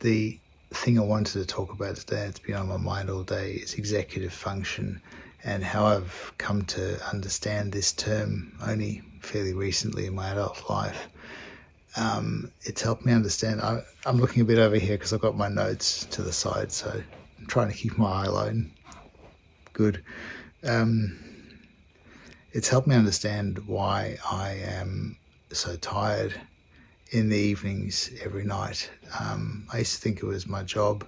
The thing I wanted to talk about today, it's been on my mind all day, is executive function and how I've come to understand this term only fairly recently in my adult life. It's helped me understand. I'm looking a bit over here because I've got my notes to the side, so I'm trying to keep my eye line good. It's helped me understand why I am so tired in the evenings every night. I used to think it was my job.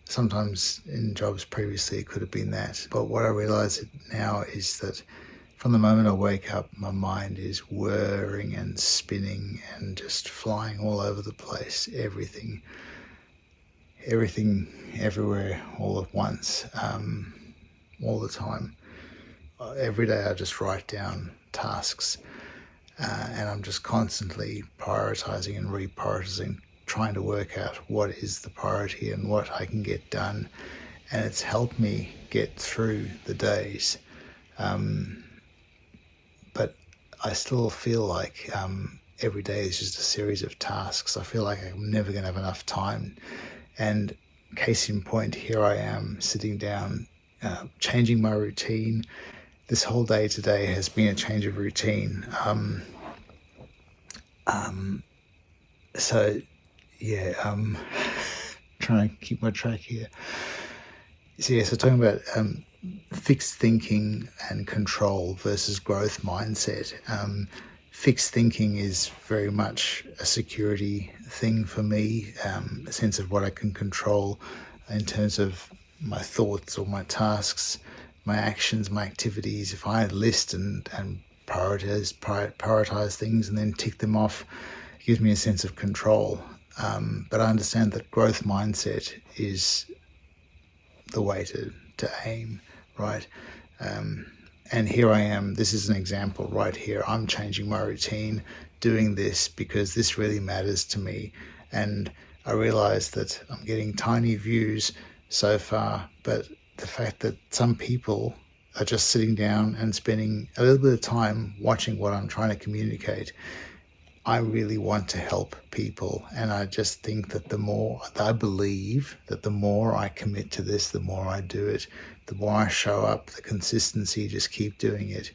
Sometimes in jobs previously it could have been that. But what I realize now is that from the moment I wake up, my mind is whirring and spinning and just flying all over the place. Everything, everywhere, all at once, all the time. Every day I just write down tasks. And I'm just constantly prioritizing and reprioritizing, trying to work out what is the priority and what I can get done. And it's helped me get through the days. But I still feel like every day is just a series of tasks. I feel like I'm never going to have enough time. And case in point, here I am sitting down, changing my routine. This whole day today has been a change of routine. Trying to keep my track here. So talking about fixed thinking and control versus growth mindset. Fixed thinking is very much a security thing for me, a sense of what I can control in terms of my thoughts or my tasks, my actions, my activities. If I list and prioritize things and then tick them off, it gives me a sense of control. But I understand that growth mindset is the way to aim, right? And here I am, this is an example right here. I'm changing my routine, doing this because this really matters to me. And I realize that I'm getting tiny views so far, but the fact that some people are just sitting down and spending a little bit of time watching what I'm trying to communicate. I really want to help people, and I just think that I believe that the more I commit to this, the more I do it, the more I show up, the consistency, just keep doing it,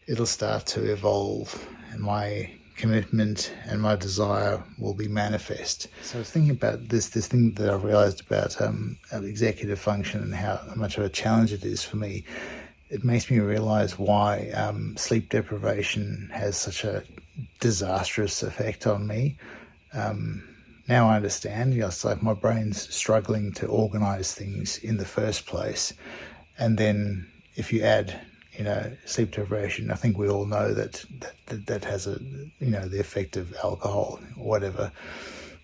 it'll start to evolve, and my commitment and my desire will be manifest. So I was thinking about this thing that I realized about executive function and how much of a challenge it is for me. It makes me realize why sleep deprivation has such a disastrous effect on me. Now I understand, it's like my brain's struggling to organize things in the first place. And then if you add, sleep deprivation, I think we all know that has the effect of alcohol or whatever.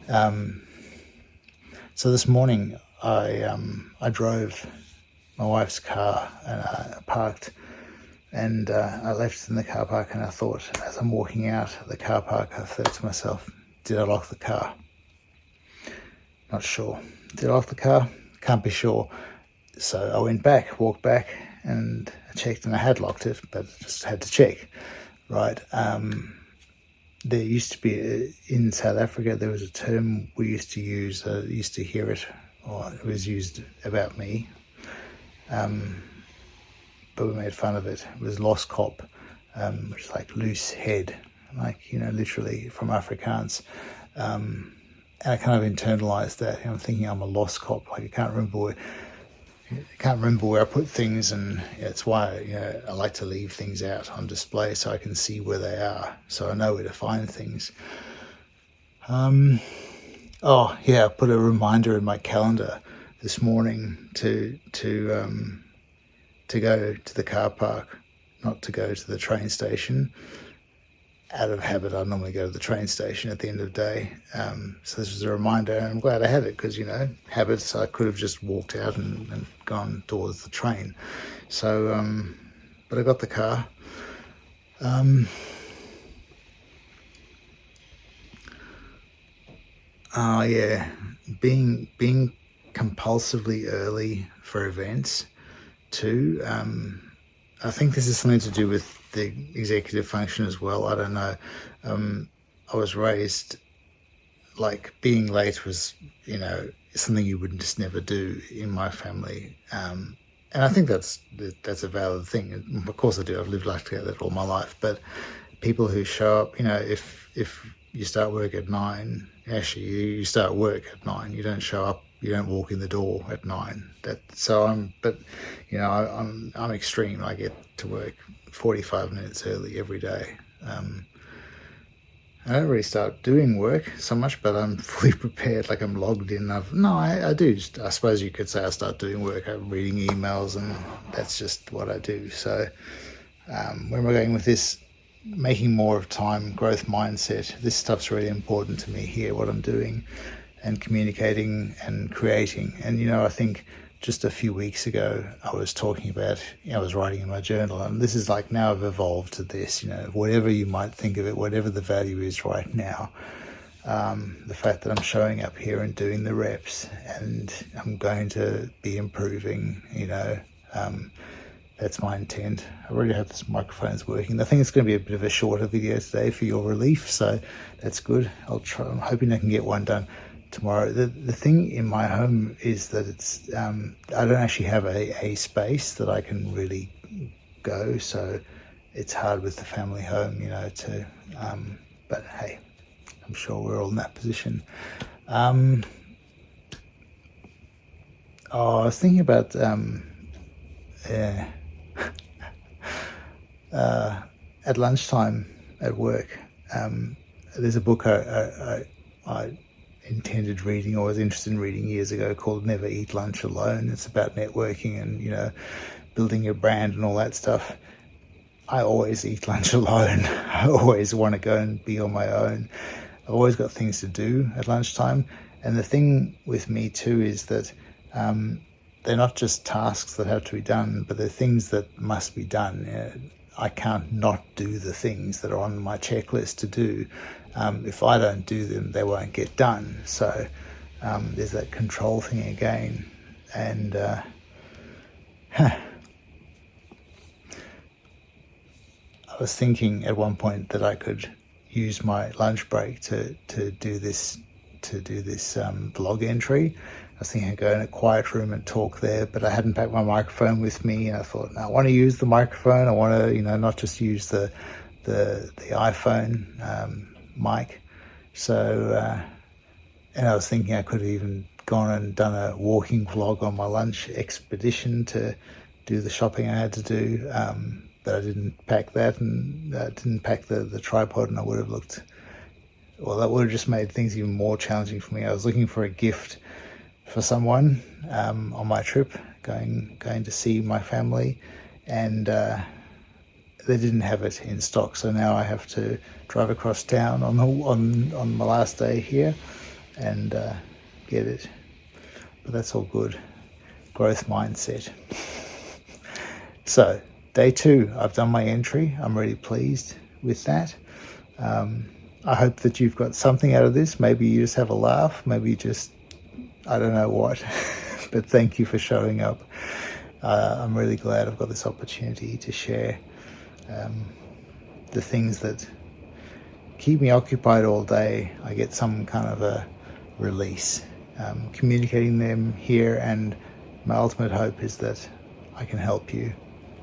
So this morning I drove my wife's car and I parked, and I left in the car park, and I thought, as I'm walking out of the car park, I thought to myself, did I lock the car? Not sure. Did I lock the car? Can't be sure. So I walked back, and I checked, and I had locked it, but I just had to check, right? There used to be, in South Africa, there was a term we used to use, used to hear it, or it was used about me, but we made fun of it. It was loskop, which is like loose head, like, literally from Afrikaans. And I kind of internalized that. I'm thinking I'm a lost cop. Like I can't remember where I put things, and it's why I like to leave things out on display so I can see where they are, so I know where to find things. I put a reminder in my calendar this morning to go to the car park, not to go to the train station. Out of habit, I normally go to the train station at the end of the day. So this was a reminder, and I'm glad I had it because, habits, I could have just walked out and gone towards the train. So, but I got the car. Being compulsively early for events too. I think this is something to do with the executive function as well. I don't know. I was raised like being late was, something you would just never do in my family. And I think that's a valid thing. And of course I do. I've lived like that all my life. But people who show up, if you start work at 9, actually you start work at 9. You don't show up. You don't walk in the door at 9. I'm extreme. I get to work 45 minutes early every day. I don't really start doing work so much, but I'm fully prepared, like I'm logged in. I do. I suppose you could say I start doing work. I'm reading emails, and that's just what I do. So where am I going with this? Making more of time, growth mindset. This stuff's really important to me here, what I'm doing, and communicating and creating. And, I think just a few weeks ago, I was talking about, I was writing in my journal, and this is like, now I've evolved to this, whatever you might think of it, whatever the value is right now, the fact that I'm showing up here and doing the reps, and I'm going to be improving, that's my intent. I really hope this microphone is working. I think it's going to be a bit of a shorter video today for your relief, so that's good. I'm hoping I can get one done tomorrow. The thing in my home is that it's I don't actually have a space that I can really go, so it's hard with the family home, but hey, I'm sure we're all in that position. I was thinking about at lunchtime at work, there's a book I intended reading, or was interested in reading years ago, called Never Eat Lunch Alone. It's about networking and building your brand and all that stuff. I always eat lunch alone. I always want to go and be on my own. I've always got things to do at lunchtime, and the thing with me too is that they're not just tasks that have to be done, but they're things that must be done. I can't not do the things that are on my checklist to do. If I don't do them, they won't get done. So there's that control thing again. And I was thinking at one point that I could use my lunch break to do this blog entry. I was thinking I'd go in a quiet room and talk there, but I hadn't packed my microphone with me, and I thought, no, I want to use the microphone. I want to, not just use the iPhone mic. So, and I was thinking I could have even gone and done a walking vlog on my lunch expedition to do the shopping I had to do, but I didn't pack that, and didn't pack the tripod, and that would have just made things even more challenging for me. I was looking for a gift for someone on my trip, going to see my family, and they didn't have it in stock. So now I have to drive across town on my last day here and get it. But that's all good. Growth mindset. So day 2, I've done my entry. I'm really pleased with that. I hope that you've got something out of this. Maybe you just have a laugh. Maybe you just, I don't know what, but thank you for showing up. I'm really glad I've got this opportunity to share the things that keep me occupied all day. I get some kind of a release, communicating them here, and my ultimate hope is that I can help you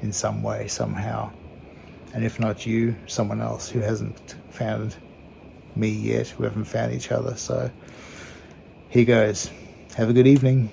in some way, somehow. And if not you, someone else who hasn't found me yet, who haven't found each other. So here goes. Have a good evening.